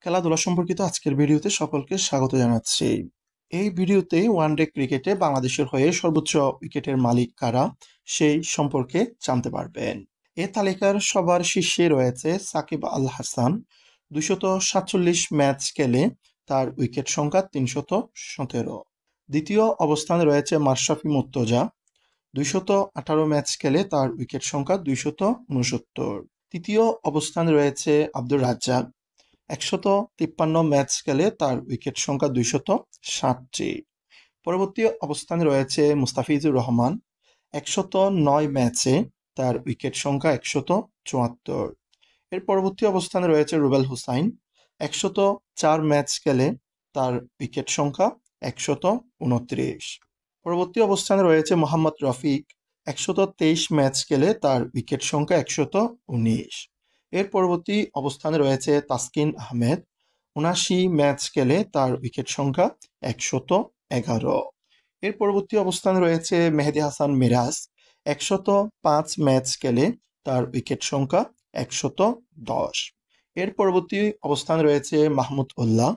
খেলাধুলা সম্পর্কিত আজকের ভিডিওতে সকলকে স্বাগত জানাচ্ছি। এই ভিডিওতে ওয়ানডে ক্রিকেটে বাংলাদেশের হয়ে সর্বোচ্চ উইকেটের মালিক কারা সেই সম্পর্কে জানতে পারবেন। এ তালিকার সবার শীর্ষে রয়েছে সাকিব আল হাসান। 247 ম্যাচ খেলে তার উইকেট সংখ্যা 317। দ্বিতীয় অবস্থানে রয়েছে মাশরাফি মুর্তজা। 218 ম্যাচ খেলে তার উইকেট সংখ্যা 269। তৃতীয় অবস্থানে রয়েছে আব্দুর রাজ্জাক। 153 ম্যাচ খেলে তার উইকেট সংখ্যা 260টি। পরবর্তী অবস্থানে রয়েছে মুস্তাফিজুর রহমান। 109 ম্যাচে তার উইকেট সংখ্যা 174। এর পরবর্তী অবস্থানে রয়েছে রুবেল হোসাইন। 104 ম্যাচ খেলে তার উইকেট সংখ্যা 129। পরবর্তী অবস্থানে রয়েছে মোহাম্মদ রফিক। 123 ম্যাচ খেলে তার উইকেট সংখ্যা 119। এর পরবর্তী অবস্থানে রয়েছে তাসকিন আহমেদ। 79 ম্যাচ খেলে তার উইকেট সংখ্যা 111। এর পরবর্তী অবস্থানে রয়েছে মেহেদী হাসান মিরাজ। 105 ম্যাচ খেলে তার উইকেট সংখ্যা 110। এর পরবর্তী অবস্থানে রয়েছে মাহমুদ উল্লাহ।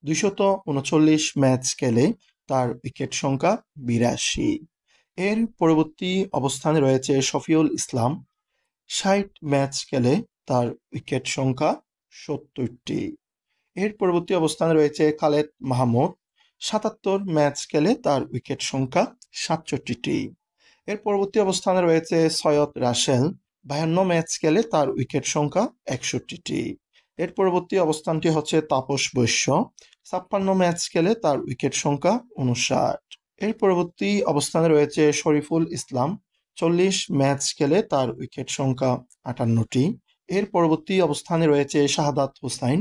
239 ম্যাচ খেলে তার উইকেট সংখ্যা 82। এর পরবর্তী অবস্থানে রয়েছে শফিউল ইসলাম। 60 ম্যাচ খেলে তার উইকেট সংখ্যা 70টি। এর পরবর্তী অবস্থানে রয়েছে খালেদ মাহমুদ। 77 ম্যাচ খেলে তার উইকেট সংখ্যা 67টি। এর পরবর্তী অবস্থানে রয়েছে সৈয়দ রাসেল। 52 ম্যাচ খেলে তার উইকেট সংখ্যা 61টি। এর পরবর্তী অবস্থানটি হচ্ছে তাপস বৈশ্য। 56 ম্যাচ খেলে তার উইকেট সংখ্যা 59। এর পরবর্তী অবস্থানে রয়েছে শরীফুল ইসলাম। 40 ম্যাচ খেলে তার উইকেট সংখ্যা 58টি। এর পরবর্তী অবস্থানে রয়েছে শাহাদাত হোসাইন।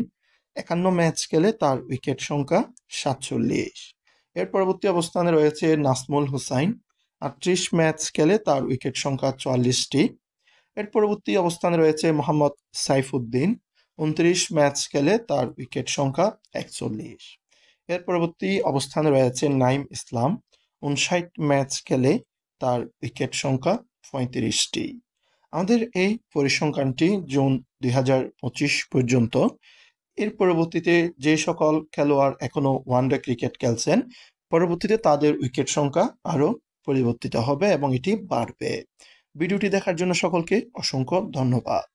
51 ম্যাচ খেলে তার উইকেট সংখ্যা 47। এর পরবর্তী অবস্থানে রয়েছে নাসমুল হোসাইন। 38 ম্যাচ খেলে তার উইকেট সংখ্যা 44টি। এর পরবর্তী অবস্থানে রয়েছে মোহাম্মদ সাইফুদ্দিন। 29 ম্যাচ খেলে তার উইকেট সংখ্যা 41। এর পরবর্তী অবস্থানে রয়েছে নাইম ইসলাম। 59 ম্যাচ খেলে তার উইকেট সংখ্যা 35টি। আমাদের এই পরিসংখ্যানটি জুন 2025 পর্যন্ত। এর পরবর্তীতে যে সকল খেলোয়াড় এখনো ওয়ানডে ক্রিকেট খেলছেন, পরবর্তীতে তাদের উইকেট সংখ্যা আরো পরিবর্তিত হবে এবং এটি বাড়বে। ভিডিওটি দেখার জন্য সকলকে অসংখ্য ধন্যবাদ।